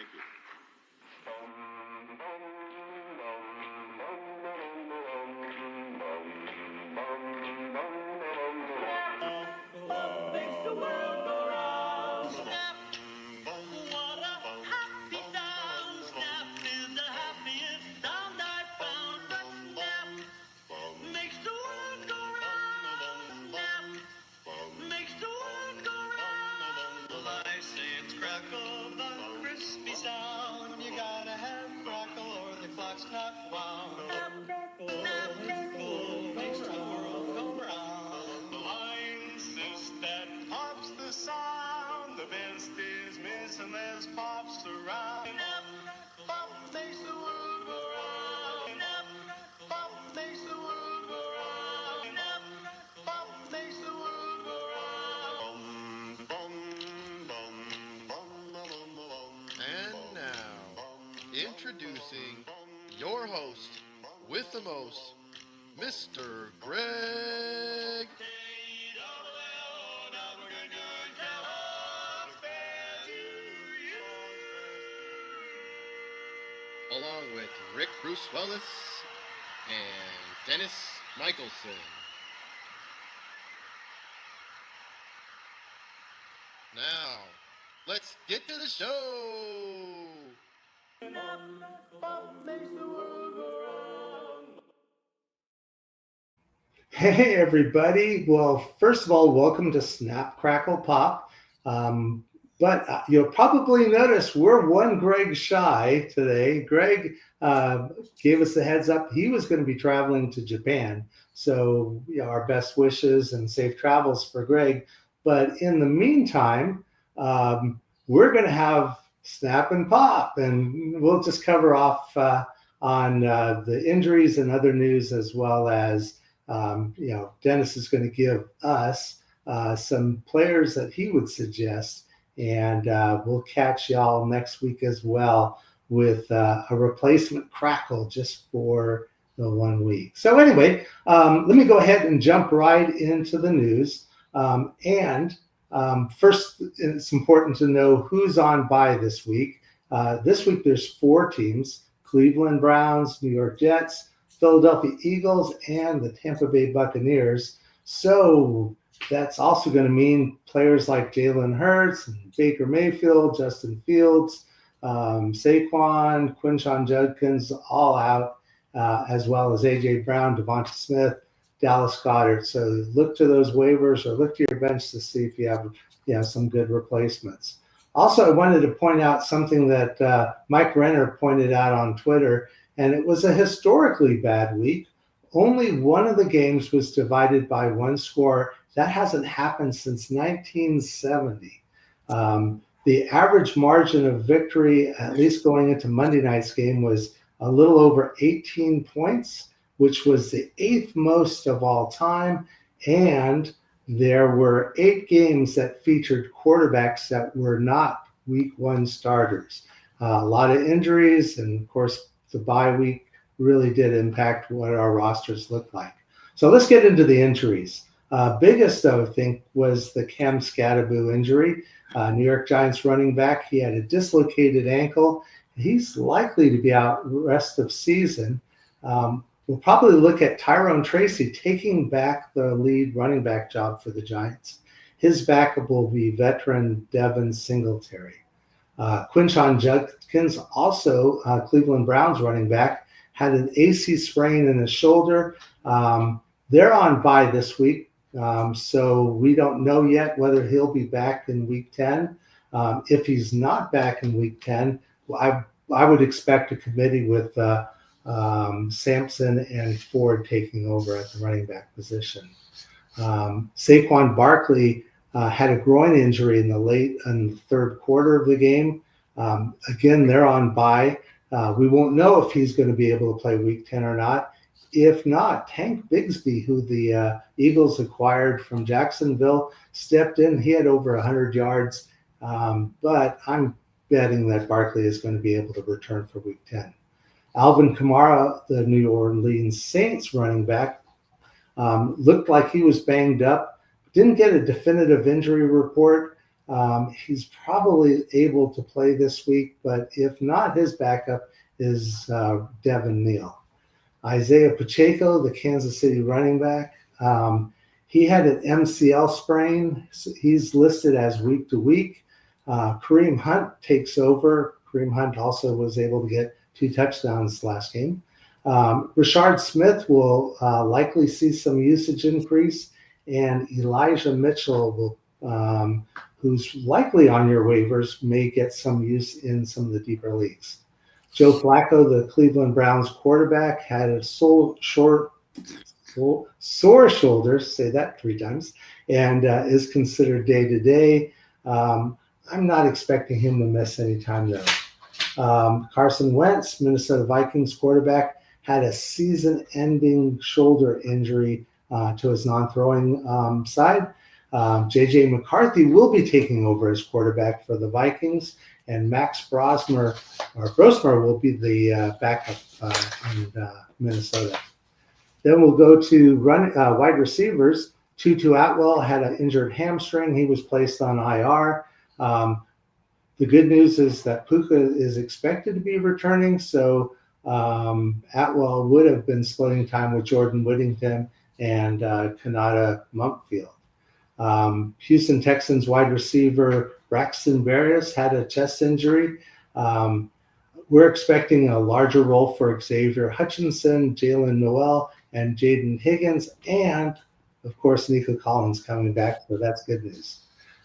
Thank you. Makes the world go round. Snap, what a happy sound. Snap is the happiest sound I found. But snap makes the world go round. Snap makes the world go round. Well, I say it's crackle, the crispy sound. You gotta have crackle or the clock's not wound. Snap, makes the world go round. I insist that pop's the sound. The best is missing as pops around. Pop makes the world go round. Pop makes the world go round. Pop makes the world go round. And now, introducing your host with the most, Mr. Greg. Along with Rick Brusuelas and Dennis Michelson. Now, let's get to the show. Hey, everybody. Well, first of all, welcome to Snap, Crackle, Pop. But you'll probably notice we're one Greg shy today. Greg gave us the heads up. He was going to be traveling to Japan. So our best wishes and safe travels for Greg. But in the meantime, we're going to have Snap and Pop. And we'll just cover off on the injuries and other news, as well as Dennis is going to give us some players that he would suggest, and we'll catch y'all next week as well with a replacement Crackle just for the 1 week. So anyway, let me go ahead and jump right into the news. First, it's important to know who's on bye this week. This week there's 4 teams: Cleveland Browns, New York Jets, Philadelphia Eagles, and the Tampa Bay Buccaneers. So that's also going to mean players like Jalen Hurts, Baker Mayfield, Justin Fields, Saquon, Quinshon Judkins, all out, as well as A.J. Brown, Devonta Smith, Dallas Goedert. So look to those waivers or look to your bench to see if you have some good replacements. Also, I wanted to point out something that Mike Renner pointed out on Twitter, and it was a historically bad week. Only one of the games was divided by one score. That hasn't happened since 1970. The average margin of victory, at least going into Monday night's game, was a little over 18 points, which was the 8th most of all time. And there were 8 games that featured quarterbacks that were not week 1 starters. A lot of injuries, and of course, the bye week really did impact what our rosters looked like. So let's get into the injuries. Biggest, though, I think, was the Cam Skattebo injury. New York Giants running back, he had a dislocated ankle. He's likely to be out rest of season. We'll probably look at Tyrone Tracy taking back the lead running back job for the Giants. His backup will be veteran Devin Singletary. Quinshon Judkins, also Cleveland Browns running back, had an AC sprain in his shoulder. They're on bye this week, so we don't know yet whether he'll be back in week 10. If he's not back in week 10, I would expect a committee with Sampson and Ford taking over at the running back position. Saquon Barkley had a groin injury in the third quarter of the game. Again, they're on bye. We won't know if he's going to be able to play week 10 or not. If not, Tank Bigsby, who the Eagles acquired from Jacksonville, stepped in. He had over 100 yards, but I'm betting that Barkley is going to be able to return for week 10. Alvin Kamara, the New Orleans Saints running back, looked like he was banged up. Didn't get a definitive injury report. He's probably able to play this week, but if not, his backup is Devin Neal. Isaiah Pacheco, the Kansas City running back, he had an MCL sprain. So he's listed as week to week. Kareem Hunt takes over. Kareem Hunt also was able to get 2 touchdowns last game. Rashard Smith will likely see some usage increase, and Elijah Mitchell will, who's likely on your waivers, may get some use in some of the deeper leagues. Joe Flacco, the Cleveland Browns quarterback, had a sore shoulders, say that 3 times, and is considered day-to-day. I'm not expecting him to miss any time, though. Carson Wentz, Minnesota Vikings quarterback, had a season-ending shoulder injury to his non-throwing side. J.J. McCarthy will be taking over as quarterback for the Vikings, and Max Brosmer will be the backup in Minnesota. Then we'll go to wide receivers. Tutu Atwell had an injured hamstring. He was placed on IR. The good news is that Puka is expected to be returning, so Atwell would have been splitting time with Jordan Whittington and Kanata Mumpfield. Houston Texans wide receiver Braxton Berrios had a chest injury. We're expecting a larger role for Xavier Hutchinson, Jalen Noel, and Jaden Higgins, and of course Nico Collins coming back, so that's good news.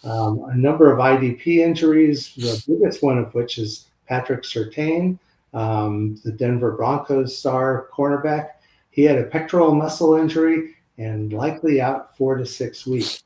A number of IDP injuries, the biggest one of which is Patrick Surtain, the Denver Broncos star cornerback. He had a pectoral muscle injury and likely out 4 to 6 weeks.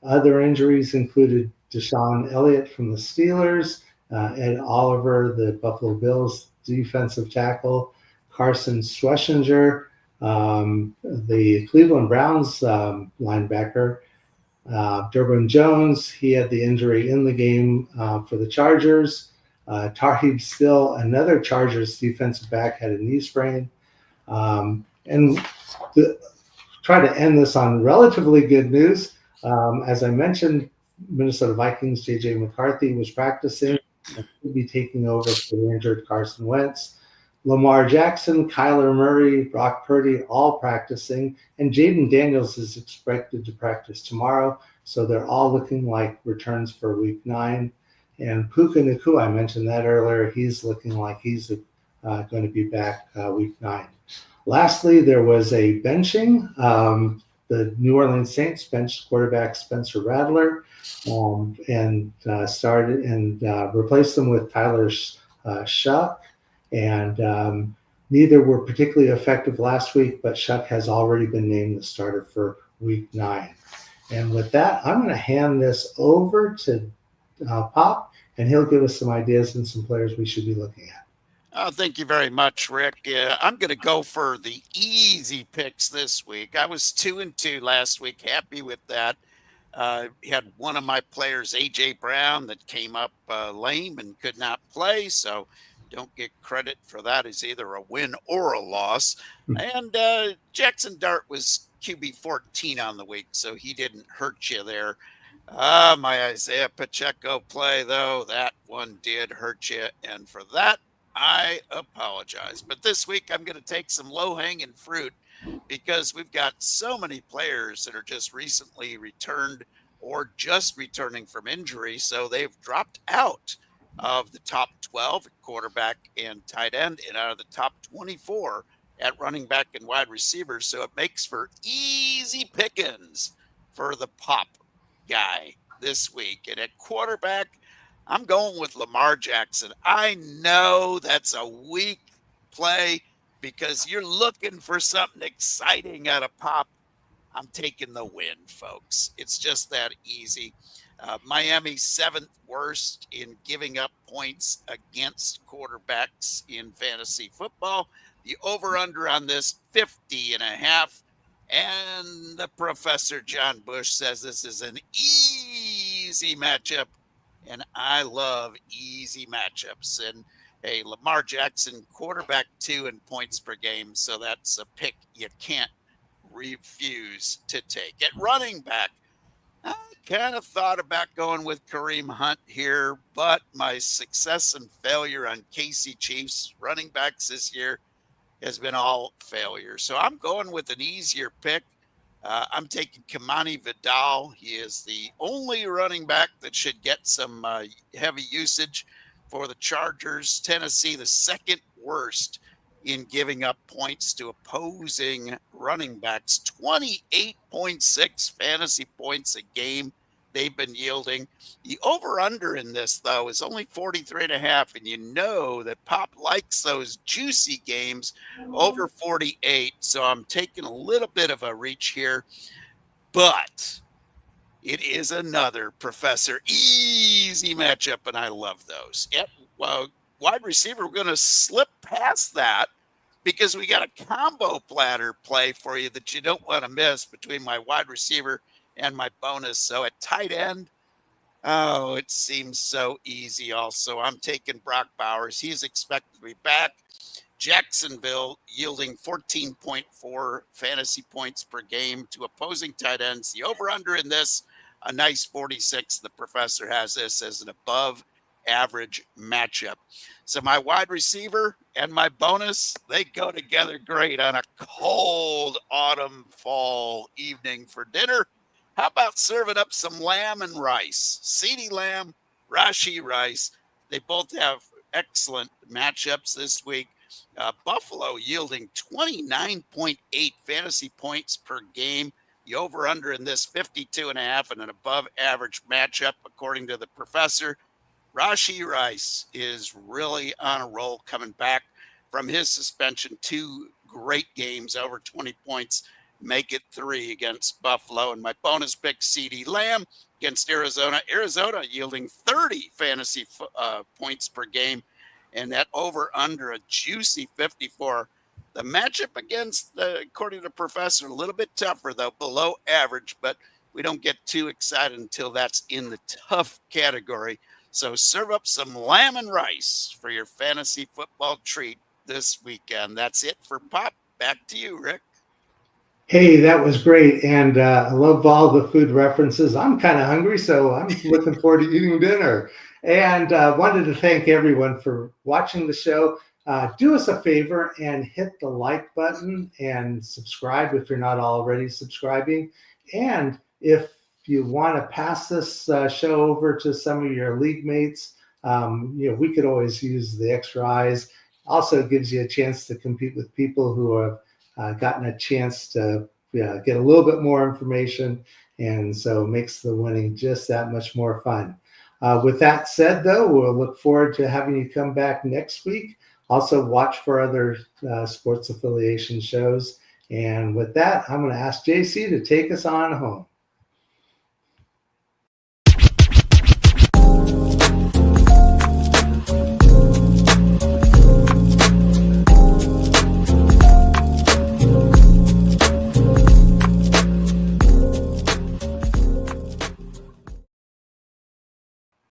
Other injuries included Deshaun Elliott from the Steelers, Ed Oliver, the Buffalo Bills defensive tackle, Carson Schlesinger, the Cleveland Browns linebacker, Durbin Jones. He had the injury in the game for the Chargers. Tarheeb Still, another Chargers defensive back, had a knee sprain. And try to end this on relatively good news. As I mentioned, Minnesota Vikings J.J. McCarthy was practicing and could be taking over for the injured Carson Wentz. Lamar Jackson, Kyler Murray, Brock Purdy, all practicing, and Jaden Daniels is expected to practice tomorrow. So they're all looking like returns for Week 9. And Puka Nacua, I mentioned that earlier, he's looking like he's going to be back Week 9. Lastly, there was a benching. The New Orleans Saints benched quarterback Spencer Rattler and started and replaced him with Tyler Shuck. And neither were particularly effective last week, but Shuck has already been named the starter for Week 9. And with that, I'm going to hand this over to Pop, and he'll give us some ideas and some players we should be looking at. Thank you very much, Rick. I'm going to go for the easy picks this week. I was 2-2 last week. Happy with that. Had one of my players, A.J. Brown, that came up lame and could not play. So don't get credit for that as either a win or a loss. And Jackson Dart was QB 14 on the week, so he didn't hurt you there. My Isaiah Pacheco play, though, that one did hurt you. And for that, I apologize. But this week, I'm going to take some low-hanging fruit because we've got so many players that are just recently returned or just returning from injury. So they've dropped out of the top 12 at quarterback and tight end and out of the top 24 at running back and wide receivers. So it makes for easy pickings for the Pop guy this week. And at quarterback, I'm going with Lamar Jackson. I know that's a weak play because you're looking for something exciting out of Pop. I'm taking the win, folks. It's just that easy. Miami 7th worst in giving up points against quarterbacks in fantasy football. The over-under on this 50.5. And the Professor John Bush says this is an easy matchup. And I love easy matchups. And hey, Lamar Jackson, quarterback 2 in points per game. So that's a pick you can't refuse to take. At running back, I kind of thought about going with Kareem Hunt here, but my success and failure on Casey Chiefs running backs this year has been all failure. So I'm going with an easier pick. I'm taking Kamani Vidal. He is the only running back that should get some heavy usage for the Chargers. Tennessee, the second worst in giving up points to opposing running backs. 28.6 fantasy points a game they've been yielding. The over-under in this, though, is only 43.5, and you know that Pop likes those juicy games over 48. So I'm taking a little bit of a reach here, but it is another Professor easy matchup, and I love those. At wide receiver, we're going to slip past that because we got a combo platter play for you that you don't want to miss between my wide receiver and my bonus. So at tight end, oh, it seems so easy also. I'm taking Brock Bowers. He's expected to be back. Jacksonville yielding 14.4 fantasy points per game to opposing tight ends. The over-under in this, a nice 46. The professor has this as an above average matchup. So my wide receiver and my bonus, they go together great on a cold autumn fall evening for dinner. How about serving up some lamb and rice? CeeDee Lamb, Rashee Rice. They both have excellent matchups this week. Buffalo yielding 29.8 fantasy points per game. The over-under in this 52.5 and an above average matchup, according to the professor. Rashee Rice is really on a roll coming back from his suspension. 2 great games, over 20 points. Make it 3 against Buffalo. And my bonus pick, CeeDee Lamb against Arizona. Arizona yielding 30 fantasy points per game. And that over under a juicy 54. The matchup against, according to the professor, a little bit tougher, though, below average. But we don't get too excited until that's in the tough category. So serve up some lamb and rice for your fantasy football treat this weekend. That's it for Pop. Back to you, Rick. Hey, that was great. And I love all the food references. I'm kind of hungry, so I'm looking forward to eating dinner. And wanted to thank everyone for watching the show. Do us a favor and hit the like button and subscribe if you're not already subscribing. And if you want to pass this show over to some of your league mates, we could always use the extra eyes. Also gives you a chance to compete with people who have gotten a chance to get a little bit more information, and so makes the winning just that much more fun. With that said, though, we'll look forward to having you come back next week. Also, watch for other sports affiliation shows. And with that, I'm going to ask JC to take us on home.